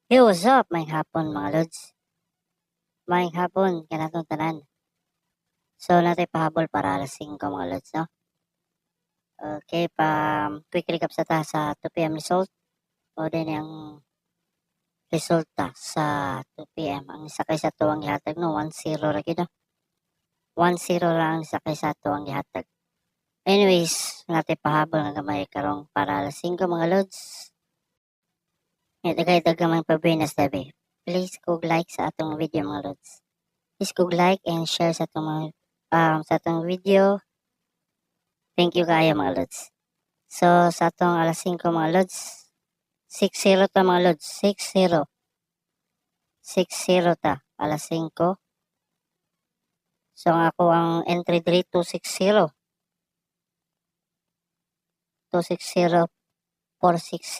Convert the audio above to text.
Hey, what's up? May hapon mga lods. May hapon, kanatong tanan. So, natin pahabol para alas 5 mga lods, no? Okay, quick recap sa ta sa 2 p.m. result. O din yung resulta sa 2 p.m. Ang isa kay sa tuwang gihatag, no? 1-0 ra gid, no? 1-0 lang ang isa kay sa tuwang gihatag. Anyways, natin pahabol nga gamay karong para alas 5 mga lods. Dagay-daga man pabinas dabi. Please kog like sa atong video mga lods. Please kog like and share sa atong sa atong video. Thank you kayo mga lods. So sa atong alas 5 mga lods, 6-0 ta mga lods, 6-0. 6-0 ta, alas 5. So ako ang entry diri 260. 260, 460.